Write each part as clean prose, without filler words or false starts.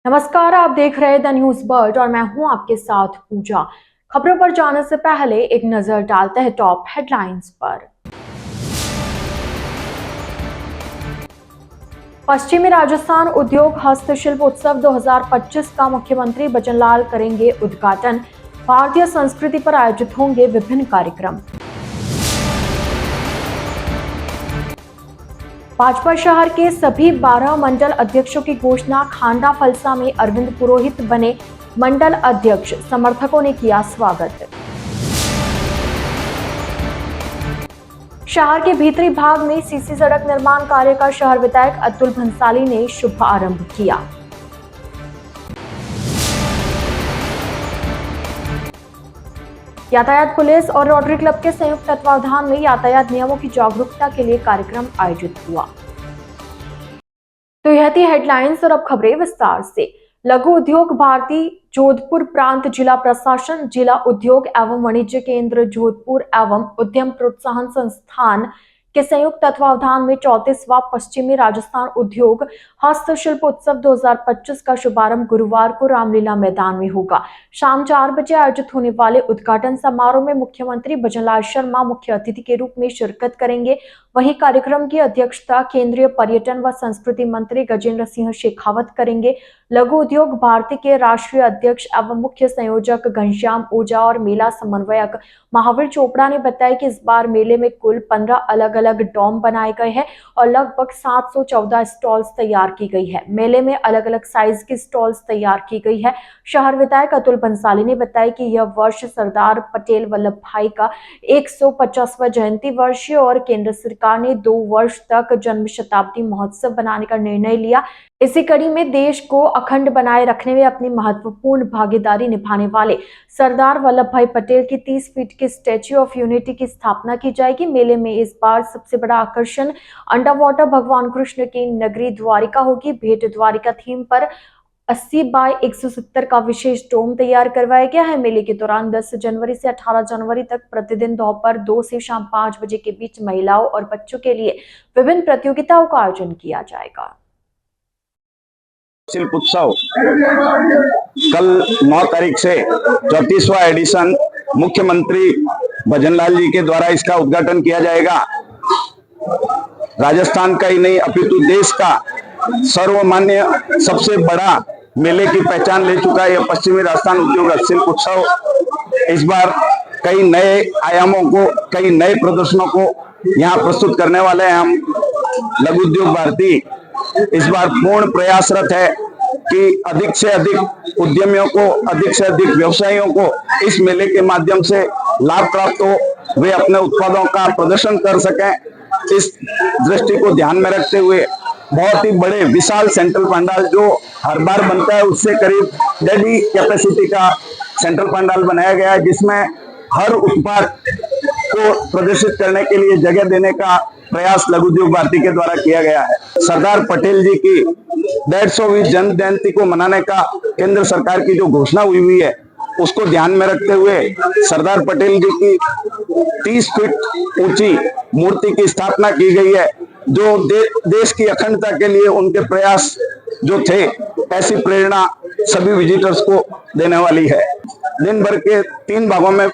नमस्कार, आप देख रहे द न्यूज बर्ड और मैं हूं आपके साथ पूजा। खबरों पर जाने से पहले एक नजर डालते हैं टॉप हेडलाइंस पर। पश्चिमी राजस्थान उद्योग हस्तशिल्प उत्सव 2025 का मुख्यमंत्री भजनलाल करेंगे उद्घाटन। भारतीय संस्कृति पर आयोजित होंगे विभिन्न कार्यक्रम। भाजपा शहर के सभी 12 मंडल अध्यक्षों की घोषणा। खांडा फलसा में अरविंद पुरोहित बने मंडल अध्यक्ष, समर्थकों ने किया स्वागत। शहर के भीतरी भाग में सीसी सड़क निर्माण कार्य का शहर विधायक अतुल भंसाली ने शुभारंभ किया। यातायात पुलिस और रोटरी क्लब के संयुक्त तत्वावधान में यातायात नियमों की जागरूकता के लिए कार्यक्रम आयोजित हुआ। तो यह थी हेडलाइंस और अब खबरें विस्तार से। लघु उद्योग भारती जोधपुर प्रांत जिला प्रशासन, जिला उद्योग एवं वाणिज्य केंद्र जोधपुर एवं उद्यम प्रोत्साहन संस्थान के संयुक्त तत्वावधान में 34वां पश्चिमी राजस्थान उद्योग हस्तशिल्प उत्सव 2025 का शुभारंभ गुरुवार को रामलीला मैदान में होगा। शाम 4 बजे आयोजित होने वाले उद्घाटन समारोह में मुख्यमंत्री भजनलाल शर्मा मुख्य अतिथि के रूप में शिरकत करेंगे। वहीं कार्यक्रम की अध्यक्षता केंद्रीय पर्यटन व संस्कृति मंत्री गजेंद्र सिंह शेखावत करेंगे। लघु उद्योग भारती के राष्ट्रीय अध्यक्ष एवं मुख्य संयोजक घनश्याम ओझा और मेला समन्वयक महावीर चोपड़ा ने बताया कि इस बार मेले में कुल 15 अलग अलग डोम बनाए गए हैं और लगभग 714 स्टॉल्स तैयार की गई है। मेले में अलग अलग साइज की स्टॉल्स तैयार की गई है। शहर विधायक अतुल भंसाली ने बताया कि यह वर्ष सरदार पटेल वल्लभ भाई का 150वां जयंती वर्ष है और केंद्र सरकार ने 2 वर्ष तक जन्म शताब्दी महोत्सव बनाने का निर्णय लिया। इसी कड़ी में देश को अखंड बनाए रखने में अपनी महत्वपूर्ण भागीदारी निभाने वाले सरदार वल्लभ भाई पटेल की 30 फीट की स्टैच्यू ऑफ यूनिटी की स्थापना की जाएगी। मेले में इस बार सबसे बड़ा आकर्षण अंडर वाटर भगवान कृष्ण की नगरी द्वारिका होगी। भेंट द्वारिका थीम पर 80 बाय 170 का विशेष डोम तैयार करवाया गया है। मेले के दौरान 10 जनवरी से 18 जनवरी तक प्रतिदिन दोपहर 2 से शाम 5 बजे के बीच महिलाओं और बच्चों के लिए विभिन्न प्रतियोगिताओं का आयोजन किया जाएगा। शिल्प उत्सव कल 9 तारीख से 34वां एडिशन मुख्यमंत्री भजनलाल जी के द्वारा इसका उद्घाटन किया जाएगा। राजस्थान का ही नहीं अपितु देश का सर्वमान्य सबसे बड़ा मेले की पहचान ले चुका है यह पश्चिमी राजस्थान उद्योग हस्तशिल्प उत्सव। इस बार कई नए आयामों को, कई नए प्रदर्शनों को यहाँ प्रस्तुत करने वाले हैं। हम लघु उद्योग भारती इस बार पूर्ण प्रयासरत है कि अधिक से अधिक उद्यमियों को, अधिक से अधिक व्यवसायियों को इस मेले के माध्यम से लाभ प्राप्त हो, वे अपने उत्पादों का प्रदर्शन कर सकें। इस दृष्टि को ध्यान में रखते हुए बहुत ही बड़े विशाल सेंट्रल पंडाल जो हर बार बनता है उससे करीब डेढ़ी कैपेसिटी का सेंट्रल पंडाल बनाया गया है, जिसमें हर उत्पाद को प्रदर्शित करने के लिए जगह देने का प्रयास लघु उद्योग भारती के द्वारा किया गया है। सरदार पटेल जी की 150वीं जन्म जयंती को मनाने का केंद्र सरकार की जो घोषणा हुई है उसको ध्यान में रखते हुए सरदार पटेल जी की 30 फीट ऊंची मूर्ति की स्थापना की गई है, जो देश की अखंडता के लिए उनके प्रयास जो थे, ऐसी प्रेरणा सभी विजिटर्स को देने वाली है। दिन भर के 3 भागों में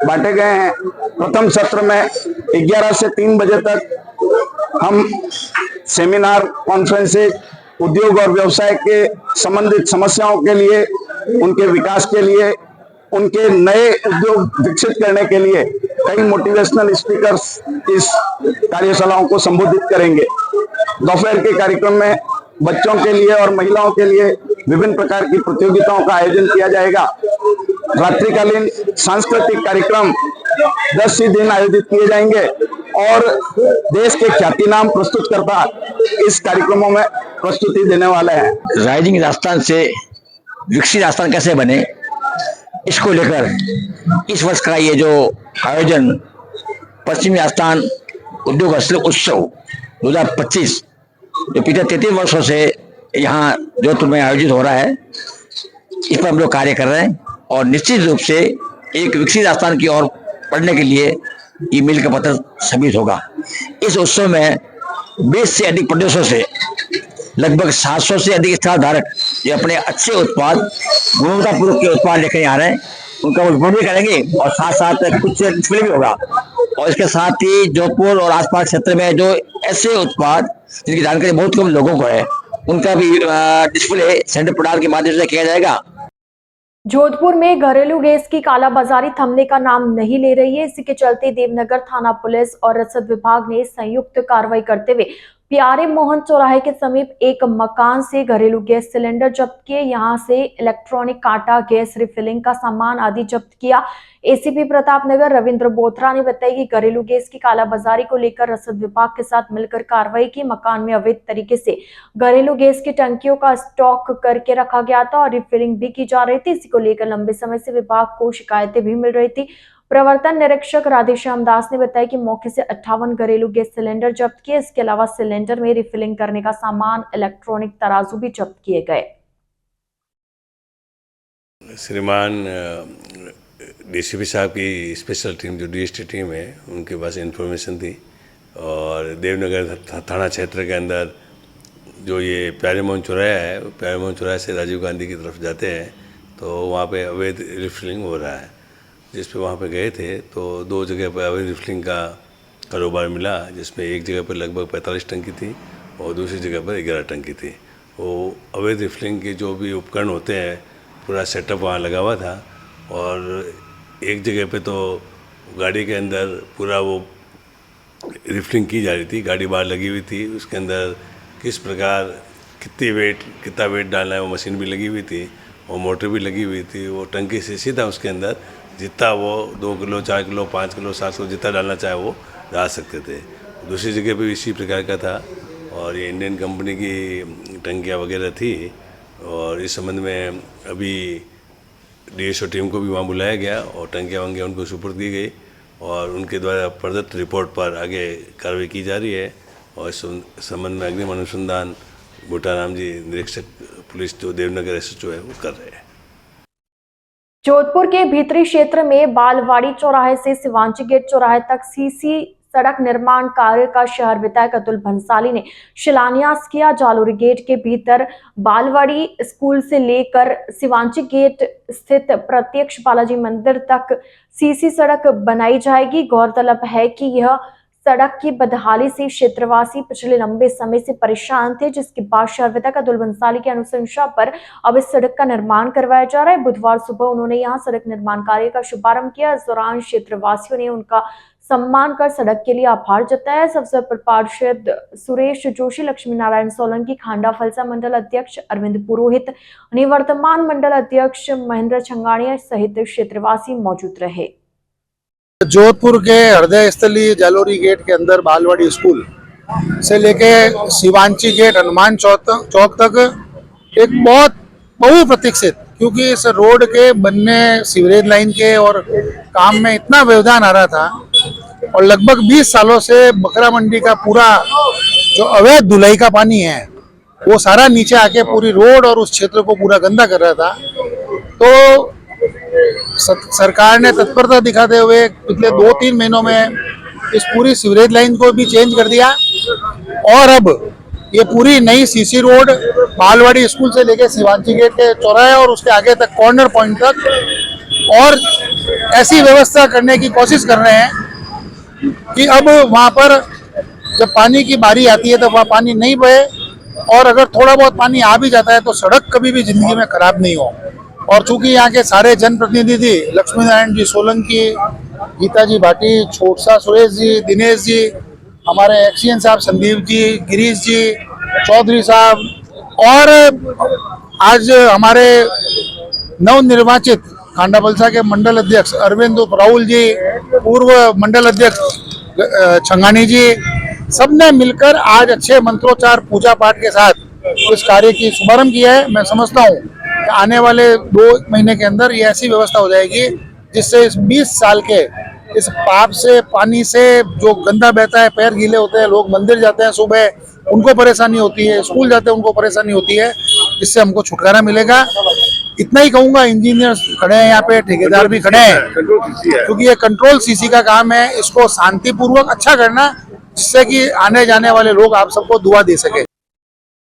बांटे गए हैं। प्रथम सत्र में 11 से 3 बजे तक हम सेमिनार, कॉन्फ्रेंसेज, उद्योग और व्यवसाय के संबंधित समस्याओं के लिए, उनके विकास के लिए, उनके नए उद्योग विकसित करने के लिए कई मोटिवेशनल स्पीकर्स इस कार्यशालाओं को संबोधित करेंगे। दोपहर के कार्यक्रम में बच्चों के लिए और महिलाओं के लिए विभिन्न प्रकार की प्रतियोगिताओं का आयोजन किया जाएगा। रात्रिकालीन सांस्कृतिक कार्यक्रम 10 ही दिन आयोजित किए जाएंगे और देश के ख्यातिनाम प्रस्तुतकर्ता इस कार्यक्रमों में प्रस्तुति देने वाले हैं। राइजिंग राजस्थान से विकसित राजस्थान कैसे बने, इसको लेकर इस वर्ष का ये जो आयोजन पश्चिमी राजस्थान उद्योग हस्तशिल्प उत्सव 2025 जो पिछले 33 वर्षों से यहाँ जोधपुर में आयोजित हो रहा है, इस पर हम लोग कार्य कर रहे हैं और निश्चित रूप से एक विकसित राजस्थान की ओर बढ़ने के लिए ये मील का पत्थर साबित होगा। इस उत्सव में 20 से अधिक प्रदेशों से लगभग 700 से अधिक स्टॉल धारक जो अपने अच्छे उत्पाद, गुणवत्तापूर्वक के उत्पाद लेकर आ रहे हैं, उनका विपणन भी करेंगे और साथ साथ कुछ डिस्प्ले भी होगा। और इसके साथ ही जोधपुर और आसपास क्षेत्र में जो ऐसे उत्पाद जिनकी जानकारी बहुत कम लोगों को है, उनका भी डिस्प्ले सेंटर पंडाल के माध्यम से किया जाएगा। जोधपुर में घरेलू गैस की कालाबाजारी थमने का नाम नहीं ले रही है। इसी के चलते देवनगर थाना पुलिस और रसद विभाग ने संयुक्त कार्रवाई करते हुए प्यारे मोहन चौराहे के समीप एक मकान से घरेलू गैस सिलेंडर जब्त किए। यहां से इलेक्ट्रॉनिक कांटा, गैस रिफिलिंग का सामान आदि जब्त किया। एसीपी प्रतापनगर रविंद्र बोथरा ने बताया कि घरेलू गैस की कालाबाजारी को लेकर रसद विभाग के साथ मिलकर कार्रवाई की। मकान में अवैध तरीके से घरेलू गैस की टंकियों का स्टॉक करके रखा गया था और रिफिलिंग भी की जा रही थी। इसी को लेकर लंबे समय से विभाग को शिकायतें भी मिल रही थी। प्रवर्तन निरीक्षक राधेश्याम दास ने बताया कि मौके से 58 घरेलू गैस सिलेंडर जब्त किए। इसके अलावा सिलेंडर में रिफिलिंग करने का सामान, इलेक्ट्रॉनिक तराजू भी जब्त किए गए। श्रीमान डीसीपी साहब की स्पेशल टीम जो डीएसटी टीम है, उनके पास इंफॉर्मेशन थी और देवनगर थाना क्षेत्र के अंदर जो ये प्यारे मोहन चौराहा है, प्यारे मोहन चौराहे से राजीव गांधी की तरफ जाते हैं तो वहाँ पे अवैध रिफिलिंग हो रहा है। जिस पे वहाँ पे गए थे तो 2 जगह पर अवैध रिफिलिंग का कारोबार मिला, जिसमें एक जगह पर लगभग 45 टंकी थी और दूसरी जगह पर 11 टंकी थी। वो अवैध रिफिलिंग के जो भी उपकरण होते हैं, पूरा सेटअप वहाँ लगा हुआ था और एक जगह पे तो गाड़ी के अंदर पूरा वो रिफिलिंग की जा रही थी। गाड़ी बाहर लगी हुई थी, उसके अंदर किस प्रकार कितना वेट डालना है वो मशीन भी लगी हुई थी और मोटर भी लगी हुई थी। वो टंकी से सीधा उसके अंदर जितना वो 2 किलो, 4 किलो, 5 किलो, 7 किलो जितना डालना चाहे वो डाल सकते थे। दूसरी जगह पे भी इसी प्रकार का था और ये इंडियन कंपनी की टंकियाँ वगैरह थी और इस संबंध में अभी डीएसओ टीम को भी वहाँ बुलाया गया और टंकियाँ वंकियाँ उनको सुपुर्द की गई और उनके द्वारा प्रदत्त रिपोर्ट पर आगे कार्रवाई की जा रही है। और इस संबंध में अग्रिम अनुसंधान भूटाराम जी निरीक्षक पुलिस जो देवनगर एसएचओ है वो कर रहे हैं। जोधपुर के भीतरी क्षेत्र में बालवाड़ी चौराहे से शिवांची गेट चौराहे तक सीसी सड़क निर्माण कार्य का शहर विधायक अतुल भंसाली ने शिलान्यास किया। जालोरी गेट के भीतर बालवाड़ी स्कूल से लेकर शिवांची गेट स्थित प्रत्यक्ष बालाजी मंदिर तक सीसी सड़क बनाई जाएगी। गौरतलब है कि यह सड़क की बदहाली से क्षेत्रवासी पिछले लंबे समय से परेशान थे, जिसके बाद शहर विधायक अतुल भंसाली की अनुशंसा पर अब इस सड़क का निर्माण करवाया जा रहा है। बुधवार सुबह उन्होंने यहां सड़क निर्माण कार्य का शुभारंभ किया। इस दौरान क्षेत्रवासियों ने उनका सम्मान कर सड़क के लिए आभार जताया। इस अवसर पर पार्षद सुरेश जोशी, लक्ष्मी नारायण सोलंकी, खांडा फलसा मंडल अध्यक्ष अरविंद पुरोहित, निवर्तमान मंडल अध्यक्ष महेंद्र छंगाणिया सहित क्षेत्रवासी मौजूद रहे। जोधपुर के हृदय स्थलीय जालोरी गेट के अंदर बालवाड़ी स्कूल से लेके शिवांची गेट हनुमान चौक तक एक बहुत बहुप्रतीक्षित, क्योंकि इस रोड के बनने, सीवरेज लाइन के और काम में इतना व्यवधान आ रहा था और लगभग 20 सालों से बकरा मंडी का पूरा जो अवैध धुलाई का पानी है वो सारा नीचे आके पूरी रोड और उस क्षेत्र को पूरा गंदा कर रहा था। तो सरकार ने तत्परता दिखाते हुए पिछले 2-3 महीनों में इस पूरी सीवरेज लाइन को भी चेंज कर दिया और अब ये पूरी नई सीसी रोड बालवाड़ी स्कूल से लेकर शिवांची गेट के चौराहे और उसके आगे तक कॉर्नर पॉइंट तक और ऐसी व्यवस्था करने की कोशिश कर रहे हैं कि अब वहाँ पर जब पानी की बारी आती है तो वहाँ पानी नहीं बहे और अगर थोड़ा बहुत पानी आ भी जाता है तो सड़क कभी भी जिंदगी में खराब नहीं हो। और चूंकि यहाँ के सारे जनप्रतिनिधि लक्ष्मी नारायण जी सोलंकी, गीता जी भाटी, छोटसा सुरेश जी, दिनेश जी, हमारे एक्सीएन साहब संदीप जी, गिरीश जी, चौधरी साहब और आज हमारे नवनिर्वाचित खांडा बलसा के मंडल अध्यक्ष अरविंद राहुल जी, पूर्व मंडल अध्यक्ष छंगानी जी, सबने मिलकर आज अच्छे मंत्रोच्चार पूजा पाठ के साथ इस कार्य की शुभारंभ किया है। मैं समझता हूँ कि आने वाले 2 महीने के अंदर ये ऐसी व्यवस्था हो जाएगी जिससे इस 20 साल के इस पाप से, पानी से जो गंदा बहता है, पैर गीले होते हैं, लोग मंदिर जाते हैं सुबह, उनको परेशानी होती है, स्कूल जाते हैं उनको परेशानी होती है, इससे हमको छुटकारा मिलेगा। इतना ही कहूंगा, इंजीनियर खड़े हैं यहाँ पे, ठेकेदार भी खड़े हैं, क्योंकि ये कंट्रोल सीसी का काम है। इसको शांतिपूर्वक अच्छा करना जिससे कि आने जाने वाले लोग आप सबको दुआ दे सके।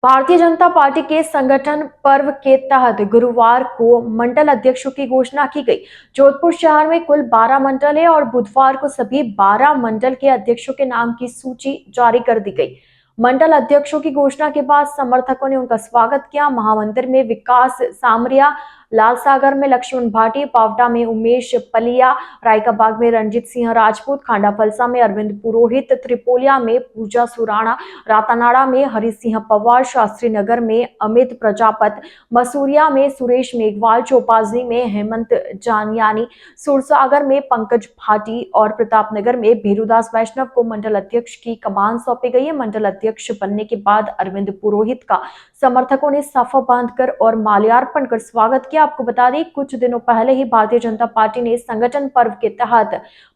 भारतीय जनता पार्टी के संगठन पर्व के तहत गुरुवार को मंडल अध्यक्षों की घोषणा की गई। जोधपुर शहर में कुल 12 मंडल है और बुधवार को सभी 12 मंडल के अध्यक्षों के नाम की सूची जारी कर दी गई। मंडल अध्यक्षों की घोषणा के बाद समर्थकों ने उनका स्वागत किया। महामंदिर में विकास सामरिया, लालसागर में लक्ष्मण भाटी, पावटा में उमेश पलिया, रायकाबाग में रंजीत सिंह राजपूत, खांडा फलसा में अरविंद पुरोहित, त्रिपोलिया में पूजा सुराणा, रातानाड़ा में हरि सिंह पवार, शास्त्री नगर में अमित प्रजापत, मसूरिया में सुरेश मेघवाल, चौपाजनी में हेमंत जानियानी, सुरसागर में पंकज भाटी और प्रतापनगर में भीरूदास वैष्णव को मंडल अध्यक्ष की कमान सौंपी गई है। मंडल अध्यक्ष बनने के बाद अरविंद पुरोहित का समर्थकों ने साफा बांधकर और माल्यार्पण कर स्वागत किया। आपको बता दें, कुछ दिनों पहले ही भारतीय जनता पार्टी ने संगठन पर्व के तहत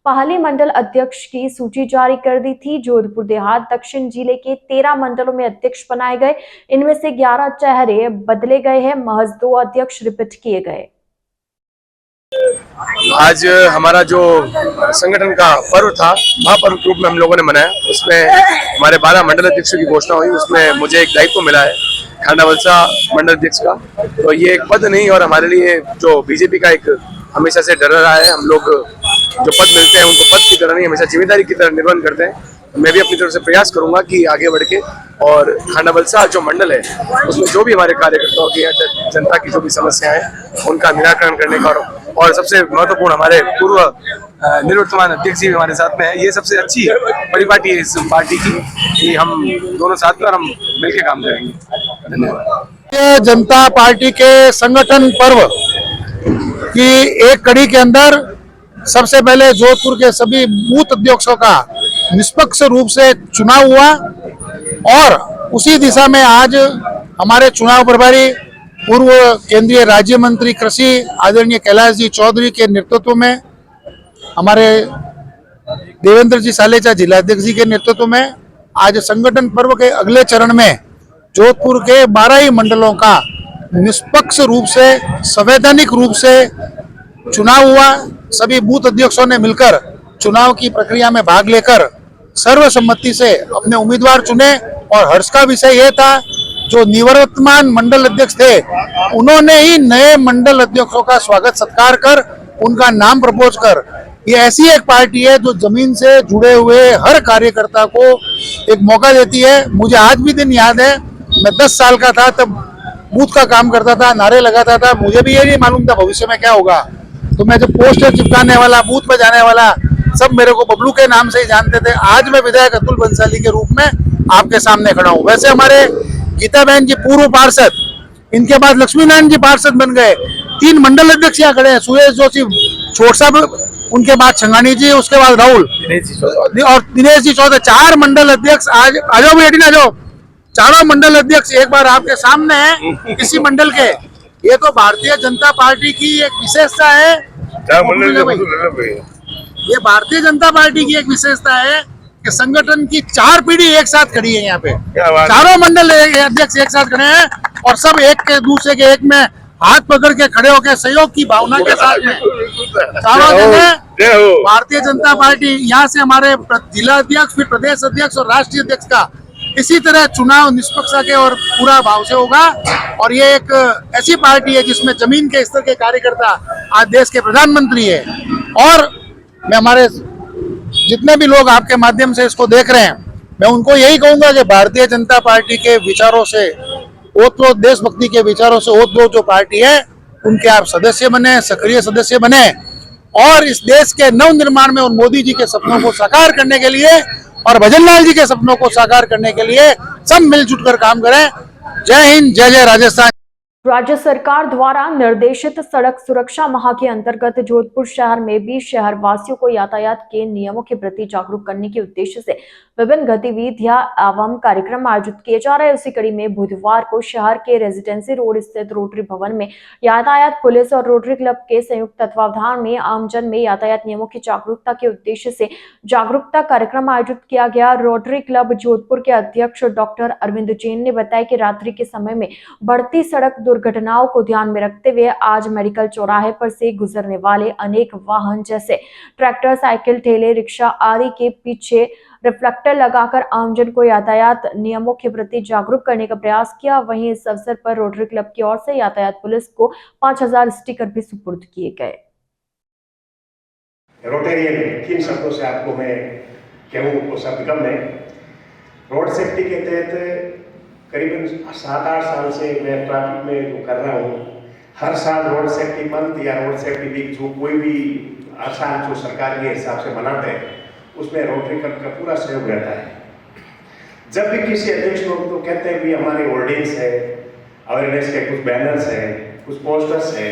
पहले मंडल अध्यक्ष की सूची जारी कर दी थी। जोधपुर देहात दक्षिण जिले के 13 मंडलों में अध्यक्ष बनाए गए। इनमें से 11 चेहरे बदले गए हैं, महज 2 अध्यक्ष रिपीट किए गए। आज हमारा जो संगठन का पर्व था, महापर्व के रूप में हम लोगों ने मनाया। उसमें हमारे 12 मंडल अध्यक्षों की घोषणा हुई। उसमें मुझे एक दायित्व मिला है खांडा वलसा मंडल अध्यक्ष का। तो ये एक पद नहीं, और हमारे लिए जो बीजेपी का एक हमेशा से डर रहा है, हम लोग जो पद मिलते हैं उनको पद की तरह नहीं, हमेशा जिम्मेदारी की तरह निर्वहन करते हैं। मैं भी अपनी तरफ से प्रयास करूंगा कि आगे बढ़ के और खांडा वलसा जो मंडल है उसमें जो भी हमारे कार्यकर्ताओं की या जनता की जो भी समस्याएं हैं उनका निराकरण करने का, और सबसे महत्वपूर्ण हमारे पूर्व निवर्तमान अध्यक्ष जी हमारे साथ में है। ये सबसे अच्छी परिपाटी है इस पार्टी की कि हम दोनों साथ में और हम मिलकर काम करेंगे। धन्यवाद। भारतीय जनता पार्टी के संगठन पर्व की एक कड़ी के अंदर सबसे पहले जोधपुर के सभी बूथ अध्यक्षों का निष्पक्ष रूप से चुनाव हुआ, और उसी दिशा में आज हमारे चुनाव प्रभारी पूर्व केंद्रीय राज्य मंत्री कृषि आदरणीय कैलाश जी चौधरी के नेतृत्व में, हमारे देवेंद्र जी सालेचा जिला अध्यक्ष जी के नेतृत्व में आज संगठन पर्व के अगले चरण में जोधपुर के 12 ही मंडलों का निष्पक्ष रूप से, संवैधानिक रूप से चुनाव हुआ। सभी बूथ अध्यक्षों ने मिलकर चुनाव की प्रक्रिया में भाग लेकर सर्वसम्मति से अपने उम्मीदवार चुने, और हर्ष का विषय यह था जो निवर्तमान मंडल अध्यक्ष थे उन्होंने ही नए मंडल अध्यक्षों का स्वागत सत्कार कर उनका नाम प्रपोज कर, ये ऐसी एक पार्टी है जो जमीन से जुड़े हुए हर कार्यकर्ता को एक मौका देती है। मुझे आज भी दिन याद है, मैं 10 साल का था तब बूथ का काम करता था, नारे लगाता था। मुझे भी ये नहीं मालूम था भविष्य में क्या होगा, तो मैं जो पोस्टर चिपकाने वाला, बूथ में जाने वाला, सब मेरे को बबलू के नाम से ही जानते थे। आज मैं विधायक अतुल बंसाली के रूप में आपके सामने खड़ा हूँ। वैसे हमारे गीता बहन जी पूर्व पार्षद, इनके बाद लक्ष्मी नारायण जी पार्षद बन गए। 3 मंडल अध्यक्ष यहाँ खड़े हैं, सुरेश जोशी छोट साहब, उनके बाद छंगानी जी, उसके बाद राहुल और दिनेश जी चौधरी। 4 मंडल अध्यक्ष आज आ जाओ बेटी, आ जाओ। चारों मंडल अध्यक्ष एक बार आपके सामने है किसी मंडल के। ये तो भारतीय जनता पार्टी की एक विशेषता है। ये भारतीय जनता पार्टी की एक विशेषता है कि संगठन की 4 पीढ़ी एक साथ खड़ी है यहाँ पे। चारों मंडल अध्यक्ष एक साथ खड़े हैं और सब एक के दूसरे के एक में हाथ पकड़ के खड़े होकर सहयोग की भावना के साथ में चारों जगह भारतीय जनता पार्टी, यहाँ से हमारे जिला अध्यक्ष, फिर प्रदेश अध्यक्ष और राष्ट्रीय अध्यक्ष का इसी तरह चुनाव निष्पक्षता के और पूरा भाव से होगा। और ये एक ऐसी पार्टी है जिसमें जमीन के स्तर के कार्यकर्ता आज देश के प्रधानमंत्री है। और मैं हमारे जितने भी लोग आपके माध्यम से इसको देख रहे हैं, मैं उनको यही कहूंगा कि भारतीय जनता पार्टी के विचारों से ओतप्रोत, देशभक्ति के विचारों से ओतप्रोत जो पार्टी है उनके आप सदस्य बने, सक्रिय सदस्य बने, और इस देश के नव निर्माण में उन मोदी जी के सपनों को साकार करने के लिए और भजन लाल जी के सपनों को साकार करने के लिए सब मिलजुल कर काम करें। जय हिंद, जय जय राजस्थान। राज्य सरकार द्वारा निर्देशित सड़क सुरक्षा माह के अंतर्गत जोधपुर शहर में भी शहर वासियों को यातायात के नियमों के प्रति जागरूक करने के उद्देश्य से विभिन्न गतिविधियां एवं कार्यक्रम आयोजित किए जा रहे हैं। उसी कड़ी में बुधवार को शहर के रेजिडेंसी रोड स्थित रोटरी भवन में यातायात पुलिस और रोटरी क्लब के संयुक्त तत्वावधान में आमजन में यातायात नियमों की जागरूकता के उद्देश्य से जागरूकता कार्यक्रम आयोजित किया गया। रोटरी क्लब जोधपुर के अध्यक्ष डॉक्टर अरविंद जैन ने बताया कि रात्रि के समय में बढ़ती सड़क दुर्घटनाओं को ध्यान में रखते हुए आज मेडिकल चौराहे पर से गुजरने वाले अनेक वाहन जैसे ट्रैक्टर, साइकिल, ठेले, रिक्शा आदि के पीछे रिफ्लेक्टर लगाकर आमजन को यातायात नियमों के प्रति जागरूक करने का प्रयास किया। वहीं इस अवसर पर रोटरी क्लब की ओर से यातायात पुलिस को 5000 स्टिकर भी सुपुर्द किए गए। रोटेरियन किन शब्दों से आपको मैं कहूँ वो शब्द कम है। रोड सेफ्टी के तहत करीबन 7-8 साल से मैं ट्रैफिक में कर रहा हूँ। हर साल रोड सेफ्टी मंथ या रोड सेफ्टी वीक जो कोई भी हर साल जो सरकार के हिसाब से मनाते हैं उसमें रोटरी क्लब का पूरा सहयोग रहता है। जब भी किसी अध्यक्ष लोग तो कहते हैं भी हमारे होर्डिंग्स है, अवेयरनेस के कुछ बैनर्स है, कुछ पोस्टर्स है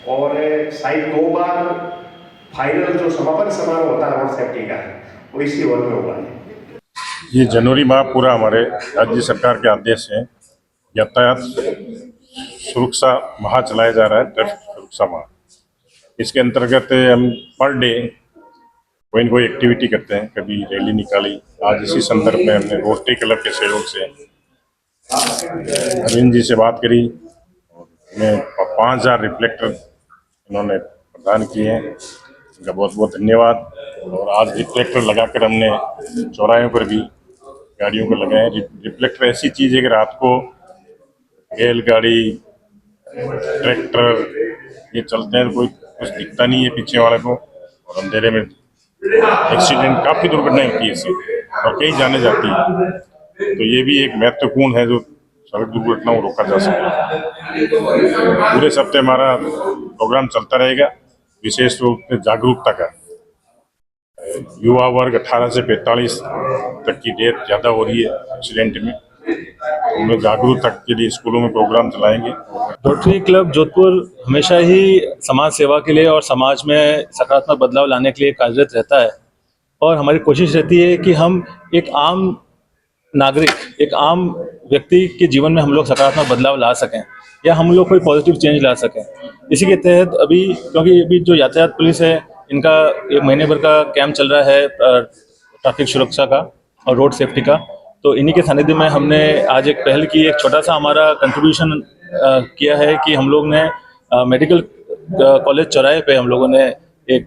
और शायद 2 बार फाइनल जो समापन समारोह होता है रोड सेफ्टी का वो इसी हॉल में हुआ है। ये जनवरी माह पूरा हमारे राज्य सरकार के आदेश है यातायात सुरक्षा माह चलाया जा रहा है, ट्रैफिक सुरक्षा माह। इसके अंतर्गत हम पर डे कोई न कोई एक्टिविटी करते हैं, कभी रैली निकाली। आज इसी संदर्भ में हमने रोटरी क्लब के सहयोग से अरविंद जी से बात करी। उन्हें 5000 रिफ्लेक्टर उन्होंने प्रदान किए हैं, उनका बहुत बहुत धन्यवाद। और आज रिफ्लेक्टर लगाकर हमने चौराहे पर भी गाड़ियों को लगाए। रिफ्लेक्टर ऐसी चीज़ है कि रात को बैलगाड़ी, ट्रैक्टर ये चलते हैं तो कोई कुछ दिखता नहीं है पीछे वाले को, और अंधेरे में एक्सीडेंट, काफ़ी दुर्घटनाएं होती है इससे और कई जाने जाती है। तो ये भी एक महत्वपूर्ण है जो सड़क दुर्घटनाओं को रोका जा सके। पूरे सप्ताह हमारा प्रोग्राम चलता रहेगा, विशेष रूप से जागरूकता का। युवा वर्ग 18 से 45 तक की डेथ ज़्यादा हो रही है एक्सीडेंट में, उनमें जागरूकता के लिए स्कूलों में प्रोग्राम चलाएंगे। रोटरी क्लब जोधपुर हमेशा ही समाज सेवा के लिए और समाज में सकारात्मक बदलाव लाने के लिए कार्यरत रहता है, और हमारी कोशिश रहती है कि हम एक आम नागरिक, एक आम व्यक्ति के जीवन में हम लोग सकारात्मक बदलाव ला सकें या हम लोग कोई पॉजिटिव चेंज ला सकें। इसी के तहत क्योंकि अभी जो यातायात पुलिस है, इनका 1 महीने भर का कैंप चल रहा है ट्रैफिक सुरक्षा का और रोड सेफ्टी का, तो इन्हीं के सानिध्य में हमने आज एक पहल की, एक छोटा सा हमारा कंट्रीब्यूशन किया है कि हम लोग ने मेडिकल कॉलेज चौराहे पे हम लोगों ने एक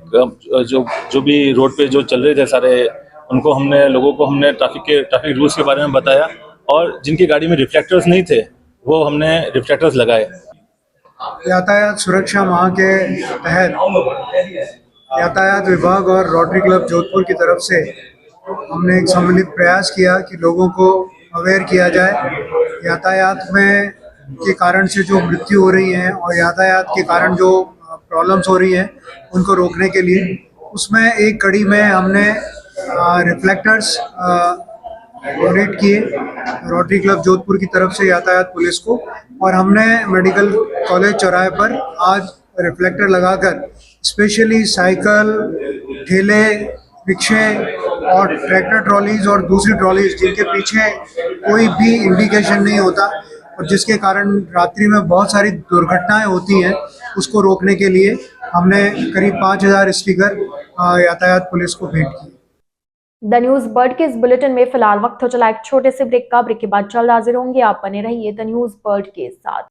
जो भी रोड पे जो चल रहे थे सारे, उनको लोगों को हमने ट्रैफिक रूल्स के बारे में बताया, और जिनकी गाड़ी में रिफ्लेक्टर्स नहीं थे वो हमने रिफ्लेक्टर्स लगाए। यातायात सुरक्षा माह के तहत यातायात विभाग और रोटरी क्लब जोधपुर की तरफ से हमने एक सम्मिलित प्रयास किया कि लोगों को अवेयर किया जाए यातायात में के कारण से जो मृत्यु हो रही है और यातायात के कारण जो प्रॉब्लम्स हो रही हैं उनको रोकने के लिए। उसमें एक कड़ी में हमने रिफ्लेक्टर्स डोनेट किए रोटरी क्लब जोधपुर की तरफ से यातायात पुलिस को, और हमने मेडिकल कॉलेज चौराहे पर आज रिफ्लेक्टर लगाकर स्पेशली साइकिल, ठेले, रिक्शे और ट्रैक्टर ट्रॉलीज और दूसरी ट्रॉलीज जिनके पीछे कोई भी इंडिकेशन नहीं होता और जिसके कारण रात्रि में बहुत सारी दुर्घटनाएं होती हैं, उसको रोकने के लिए हमने करीब 5000 स्टिकर यातायात पुलिस को भेंट किए। द न्यूज बर्ड के इस बुलेटिन में फिलहाल वक्त हो चला एक छोटे से ब्रेक का। ब्रेक के बाद जल्द हाजिर होंगे, आप बने रहिए द न्यूज बर्ड के साथ।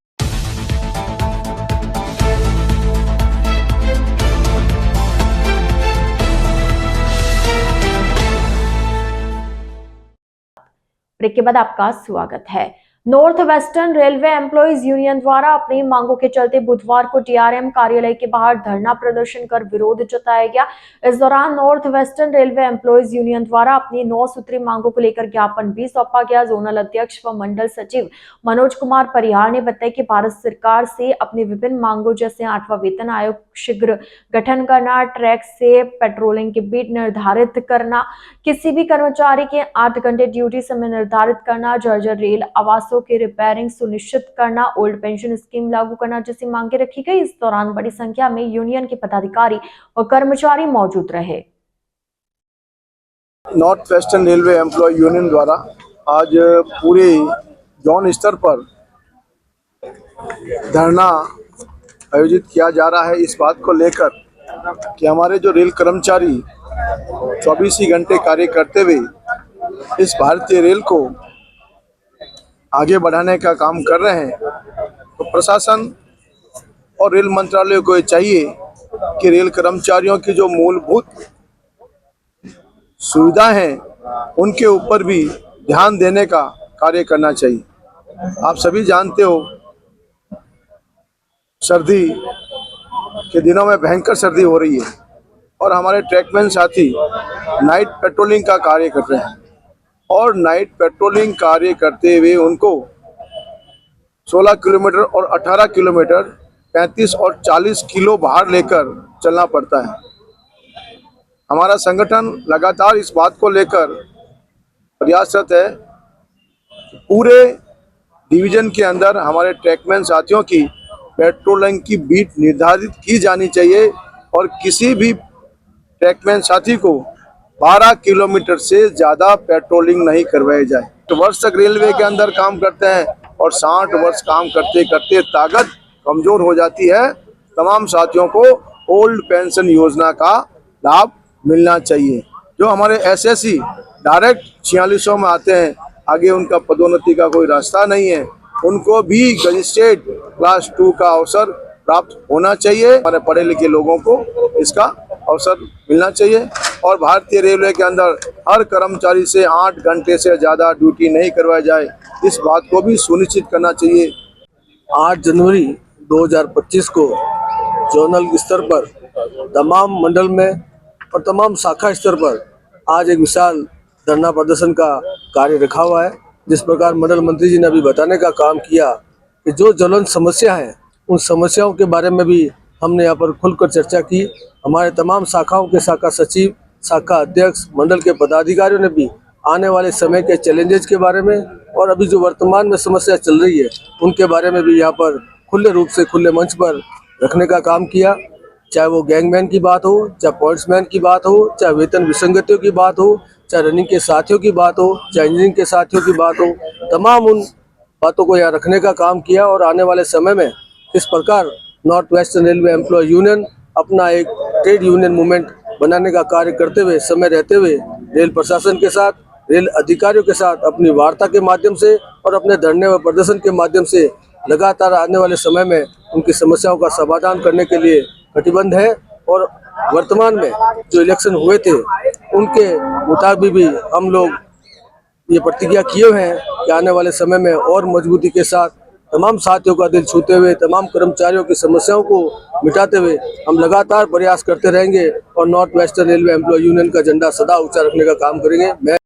ब्रेक के बाद आपका स्वागत है। North Western railway employees union द्वारा अपनी मांगों के चलते बुधवार को डीआरएम कार्यालय के बाहर धरना प्रदर्शन कर विरोध जताया गया। इस दौरान north Western railway employees union द्वारा अपनी 9 सूत्री मांगों को लेकर ज्ञापन भी सौंपा गया। जोनल अध्यक्ष व मंडल सचिव मनोज कुमार परिहार ने बताया कि भारत सरकार से अपनी विभिन्न मांगों जैसे 8वां वेतन आयोग शीघ्र गठन करना, ट्रैक से पेट्रोलिंग की बीट निर्धारित करना, किसी भी कर्मचारी के 8 घंटे ड्यूटी समय निर्धारित करना, जर्जर रेल आवासों के रिपेयरिंग सुनिश्चित करना, ओल्ड पेंशन स्कीम लागू करना जैसी मांगे रखी गई। इस दौरान बड़ी संख्या में यूनियन के पदाधिकारी और कर्मचारी मौजूद रहे। North Western Railway employ union द्वारा आज पूरे जोन स्तर पर धरना आयोजित किया जा रहा है इस बात को लेकर कि हमारे जो रेल कर्मचारी 24 ही घंटे कार्य करते हुए इस भारतीय रेल को आगे बढ़ाने का काम कर रहे हैं, तो प्रशासन और रेल मंत्रालय को ये चाहिए कि रेल कर्मचारियों की जो मूलभूत सुविधा हैं उनके ऊपर भी ध्यान देने का कार्य करना चाहिए। आप सभी जानते हो, सर्दी के दिनों में भयंकर सर्दी हो रही है और हमारे ट्रैकमैन साथी नाइट पेट्रोलिंग का कार्य कर रहे हैं और नाइट पेट्रोलिंग कार्य करते हुए उनको 16 किलोमीटर और 18 किलोमीटर 35 और 40 किलो भार लेकर चलना पड़ता है। हमारा संगठन लगातार इस बात को लेकर प्रयासरत है कि पूरे डिवीजन के अंदर हमारे ट्रैकमैन साथियों की पेट्रोलिंग की बीट निर्धारित की जानी चाहिए और किसी भी ट्रैकमैन साथी को 12 किलोमीटर से ज़्यादा पेट्रोलिंग नहीं करवाई जाए। तो वर्ष तक रेलवे के अंदर काम करते हैं और 60 वर्ष काम करते करते ताकत कमज़ोर हो जाती है। तमाम साथियों को ओल्ड पेंशन योजना का लाभ मिलना चाहिए। जो हमारे एसएससी डायरेक्ट 4600 में आते हैं, आगे उनका पदोन्नति का कोई रास्ता नहीं है, उनको भी गजिस्ट्रेट क्लास 2 का अवसर प्राप्त होना चाहिए। हमारे पढ़े लिखे लोगों को इसका अवसर मिलना चाहिए और भारतीय रेलवे के अंदर हर कर्मचारी से 8 घंटे से ज़्यादा ड्यूटी नहीं करवाई जाए, इस बात को भी सुनिश्चित करना चाहिए। 8 जनवरी 2025 को जोनल स्तर पर तमाम मंडल में और तमाम शाखा स्तर पर आज एक विशाल धरना प्रदर्शन का कार्य रखा हुआ है। जिस प्रकार मंडल मंत्री जी ने अभी बताने का काम किया कि जो ज्वलंत समस्या है उन समस्याओं के बारे में भी हमने यहाँ पर खुलकर चर्चा की। हमारे तमाम शाखाओं के शाखा सचिव, शाखा अध्यक्ष, मंडल के पदाधिकारियों ने भी आने वाले समय के चैलेंजेस के बारे में और अभी जो वर्तमान में समस्या चल रही है उनके बारे में भी यहाँ पर खुले रूप से खुले मंच पर रखने का काम किया। चाहे वो गैंगमैन की बात हो, चाहे पॉइंट्समैन की बात हो, चाहे वेतन विसंगतियों की बात हो, चाहे रनिंग के साथियों की बात हो, चाहे इंजीनियरिंग के साथियों की बात हो, तमाम उन बातों को यहाँ रखने का काम किया। और आने वाले समय में इस प्रकार North Western Railway employ union अपना एक ट्रेड यूनियन मूवमेंट बनाने का कार्य करते हुए समय रहते हुए रेल प्रशासन के साथ, रेल अधिकारियों के साथ अपनी वार्ता के माध्यम से और अपने धरने व प्रदर्शन के माध्यम से लगातार आने वाले समय में उनकी समस्याओं का समाधान करने के लिए कटिबद्ध है। और वर्तमान में जो इलेक्शन हुए थे उनके मुताबिक भी हम लोग ये प्रतिज्ञा किए हुए हैं कि आने वाले समय में और मजबूती के साथ तमाम साथियों का दिल छूते हुए, तमाम कर्मचारियों की समस्याओं को मिटाते हुए हम लगातार प्रयास करते रहेंगे और North Western Railway employ union का झंडा सदा ऊंचा रखने का काम करेंगे। मैं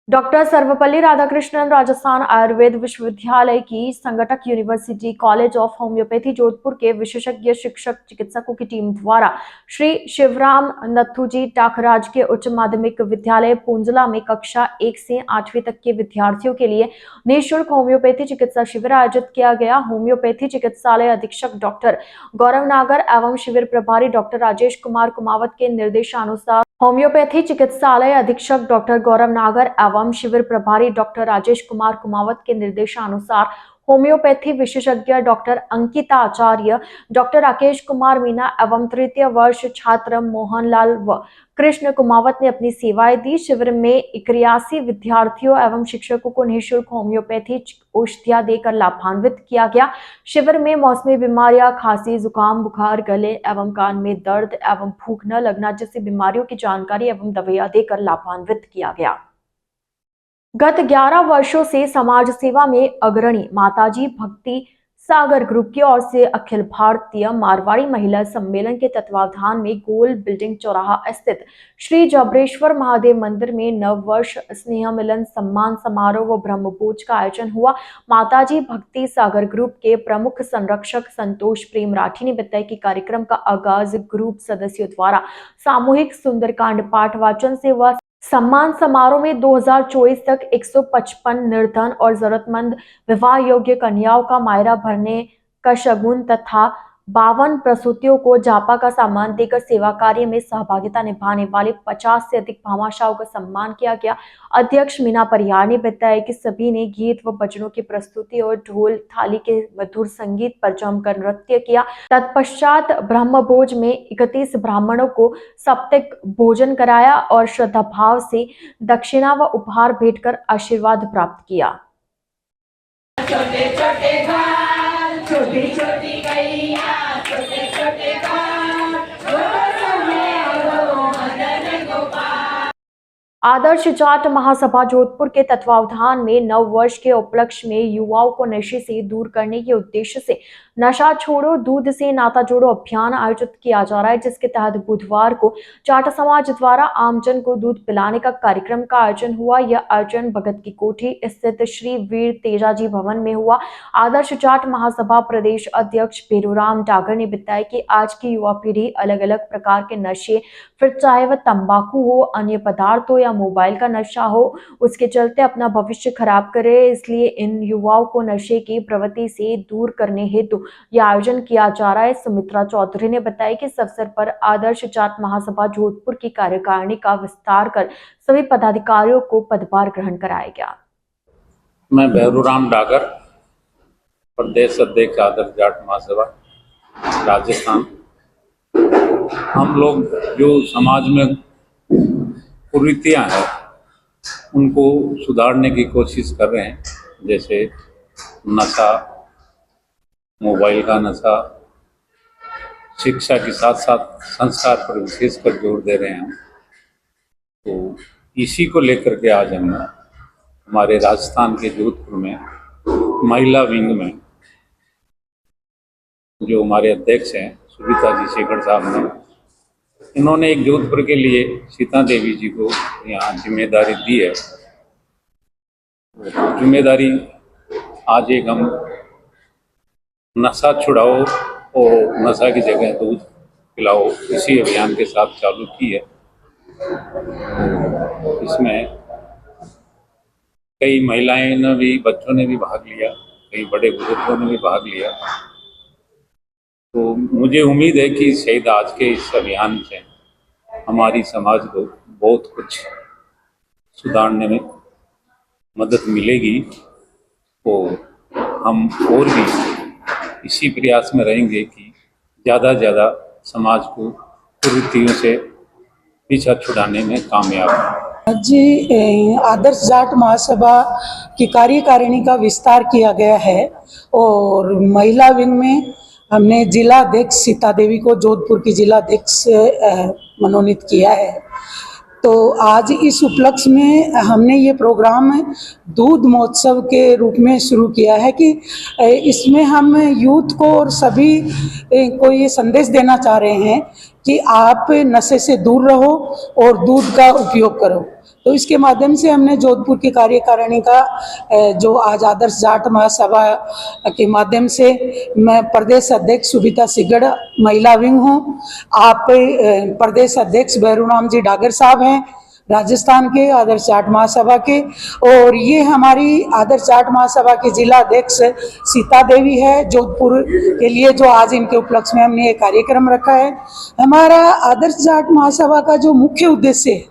डॉक्टर सर्वपल्ली राधाकृष्णन राजस्थान आयुर्वेद विश्वविद्यालय की संगठक university college of homoeopathy Jodhpur के विशेषज्ञ शिक्षक चिकित्सकों की टीम द्वारा श्री शिवराम नथुजी टाकराज के उच्च माध्यमिक विद्यालय पूंजला में कक्षा 1 से 8वीं तक के विद्यार्थियों के लिए निःशुल्क होम्योपैथी चिकित्सा शिविर आयोजित किया गया। होम्योपैथी चिकित्सालय अधीक्षक डॉक्टर गौरव नागर एवं शिविर प्रभारी डॉक्टर राजेश कुमार कुमावत के निर्देशानुसार होम्योपैथी चिकित्सालय अधीक्षक डॉक्टर गौरव नागर एवं शिविर प्रभारी डॉक्टर राजेश कुमार कुमावत के निर्देशानुसार होम्योपैथी विशेषज्ञ डॉक्टर अंकिता आचार्य, डॉक्टर राकेश कुमार मीना एवं तृतीय वर्ष छात्र मोहनलाल व कृष्ण कुमावत ने अपनी सेवाएं दी। शिविर में 81 विद्यार्थियों एवं शिक्षकों को निःशुल्क होम्योपैथी औषधियां देकर लाभान्वित किया गया। शिविर में मौसमी बीमारियां, खांसी, जुकाम, बुखार, गले एवं कान में दर्द एवं भूख न लगना जैसी बीमारियों की जानकारी एवं दवाइयां देकर लाभान्वित किया गया। गत 11 वर्षों से समाज सेवा में अग्रणी माताजी भक्ति सागर ग्रुप की ओर से अखिल भारतीय मारवाड़ी महिला सम्मेलन के तत्वावधान में गोल बिल्डिंग चौराहा स्थित श्री जबरेश्वर महादेव मंदिर में नव वर्ष स्नेह मिलन सम्मान समारोह व ब्रह्मभोज का आयोजन हुआ। माताजी भक्ति सागर ग्रुप के प्रमुख संरक्षक संतोष प्रेम राठी ने बताया कि कार्यक्रम का आगाज ग्रुप सदस्यों द्वारा सामूहिक सुंदरकांड पाठ वाचन से हुआ। सम्मान समारोह में 2024 तक 155 निर्धन और जरूरतमंद विवाह योग्य कन्याओं का मायरा भरने का शगुन तथा 52 प्रसूतियों को जापा का सामान देकर सेवा कार्य में सहभागिता निभाने वाले 50 से अधिक भामाशाहों का सम्मान किया गया। अध्यक्ष मीना परिहार ने बताया कि सभी ने गीत व भजनों की प्रस्तुति और ढोल थाली के मधुर संगीत पर जमकर नृत्य किया। तत्पश्चात ब्रह्मभोज में 31 ब्राह्मणों को साप्ताहिक भोजन कराया और श्रद्धा भाव से दक्षिणा व उपहार भेंटकर आशीर्वाद प्राप्त किया। छोटी छोटी गैया छोटे छोटे घाट मदन गोपाल। आदर्श जाट महासभा जोधपुर के तत्वावधान में नव वर्ष के उपलक्ष्य में युवाओं को नशे से दूर करने के उद्देश्य से नशा छोड़ो दूध से नाता जोड़ो अभियान आयोजित किया जा रहा है, जिसके तहत बुधवार को जाट समाज द्वारा आमजन को दूध पिलाने का कार्यक्रम का आयोजन हुआ। यह आयोजन भगत की कोठी स्थित श्री वीर तेजाजी भवन में हुआ। आदर्श जाट महासभा प्रदेश अध्यक्ष पेरूराम डागर ने बताया कि आज की युवा पीढ़ी अलग अलग प्रकार के नशे, फिर चाहे वह तंबाकू हो, अन्य पदार्थ हो या मोबाइल का नशा हो, उसके चलते अपना भविष्य खराब करे। इसलिए इन युवाओं को नशे की प्रवृत्ति से दूर करने हेतु यह आयोजन किया जा रहा है। सुमित्रा चौधरी ने बताया कि इस अवसर पर आदर्श जाट महासभा जोधपुर की कार्यकारिणी का विस्तार कर सभी पदाधिकारियों को पदभार ग्रहण कराया गया। मैं पेरूराम डागर, प्रदेश अध्यक्ष आदर्श जाट महासभा राजस्थान। हम लोग जो समाज में कुरीतियां हैं उनको सुधारने की कोशिश कर रहे हैं, जैसे नशा, मोबाइल का नशा, शिक्षा के साथ साथ संस्कार पर विशेषकर जोर दे रहे हैं। तो इसी को लेकर के आज हमने हमारे राजस्थान के जोधपुर में महिला विंग में जो हमारे अध्यक्ष हैं सुनीता जी शेखर साहब ने, इन्होंने एक जोधपुर के लिए सीता देवी जी को यहाँ जिम्मेदारी दी है। जिम्मेदारी आज एक हम नशा छुड़ाओ और नशा की जगह दूध पिलाओ इसी अभियान के साथ चालू की है। इसमें कई महिलाएं ने भी, बच्चों ने भी भाग लिया, कई बड़े बुजुर्गों ने भी भाग लिया। तो मुझे उम्मीद है कि शायद आज के इस अभियान से हमारी समाज को बहुत कुछ सुधारने में मदद मिलेगी और हम और भी इसी प्रयास में रहेंगे कि ज़्यादा से ज़्यादा समाज को कुरीतियों से पीछा छुड़ाने में कामयाब हों। जी, आदर्श जाट महासभा की कार्यकारिणी का विस्तार किया गया है और महिला विंग में हमने जिला अध्यक्ष सीता देवी को जोधपुर की जिला अध्यक्ष मनोनीत किया है। तो आज इस उपलक्ष्य में हमने ये प्रोग्राम दूध महोत्सव के रूप में शुरू किया है कि इसमें हम यूथ को और सभी को ये संदेश देना चाह रहे हैं कि आप नशे से दूर रहो और दूध का उपयोग करो। तो इसके माध्यम से हमने जोधपुर की कार्यकारिणी का जो आज आदर्श जाट महासभा के माध्यम से मैं प्रदेश अध्यक्ष सुनीता सिगड़ महिला विंग हूँ, आप प्रदेश अध्यक्ष पेरूराम जी डागर साहब हैं राजस्थान के आदर्श जाट महासभा के, और ये हमारी आदर्श जाट महासभा की जिला अध्यक्ष सीता देवी है जोधपुर के लिए, जो आज इनके उपलक्ष्य में हमने ये कार्यक्रम रखा है। हमारा आदर्श जाट महासभा का जो मुख्य उद्देश्य है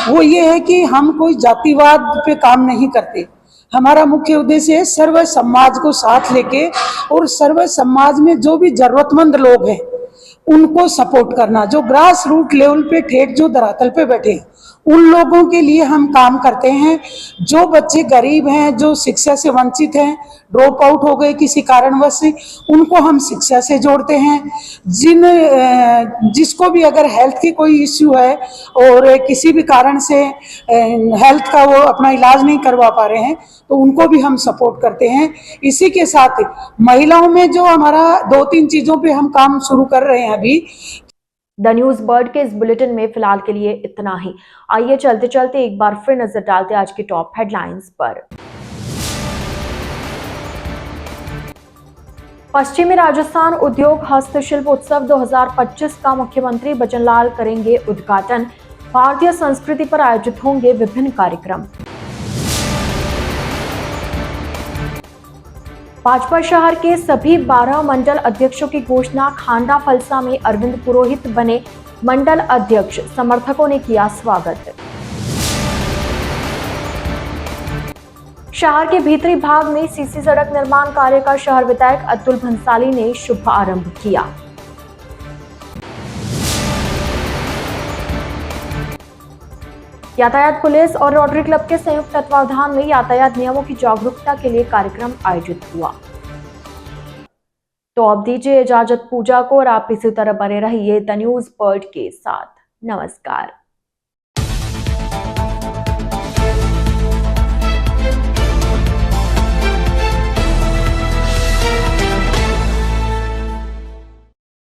वो ये है कि हम कोई जातिवाद पे काम नहीं करते। हमारा मुख्य उद्देश्य है सर्व समाज को साथ लेके और सर्व समाज में जो भी जरूरतमंद लोग हैं उनको सपोर्ट करना, जो ग्रास रूट लेवल पे ठेठ जो धरातल पे बैठे हैं उन लोगों के लिए हम काम करते हैं। जो बच्चे गरीब हैं, जो शिक्षा से वंचित हैं, ड्रॉप आउट हो गए किसी कारणवश से, उनको हम शिक्षा से जोड़ते हैं। जिसको भी अगर हेल्थ की कोई इश्यू है और किसी भी कारण से हेल्थ का वो अपना इलाज नहीं करवा पा रहे हैं तो उनको भी हम सपोर्ट करते हैं। इसी के साथ महिलाओं में जो हमारा 2-3 चीज़ों पे हम काम शुरू कर रहे हैं अभी। द न्यूज बर्ड के इस बुलेटिन में फिलहाल के लिए इतना ही। आइए चलते चलते एक बार फिर नजर डालते आज की टॉप हेडलाइंस पर। पश्चिमी राजस्थान उद्योग हस्तशिल्प उत्सव 2025 का मुख्यमंत्री बचनलाल करेंगे उद्घाटन। भारतीय संस्कृति पर आयोजित होंगे विभिन्न कार्यक्रम। भाजपा शहर के सभी 12 मंडल अध्यक्षों की घोषणा। खांडा फलसा में अरविंद पुरोहित बने मंडल अध्यक्ष, समर्थकों ने किया स्वागत। शहर के भीतरी भाग में सीसी सड़क निर्माण कार्य का शहर विधायक अतुल भंसाली ने शुभारंभ किया। यातायात पुलिस और रोटरी क्लब के संयुक्त तत्वावधान में यातायात नियमों की जागरूकता के लिए कार्यक्रम आयोजित हुआ। तो अब दीजिए इजाजत पूजा को और आप इसी तरह बने रहिए द न्यूज वर्ल्ड के साथ। नमस्कार।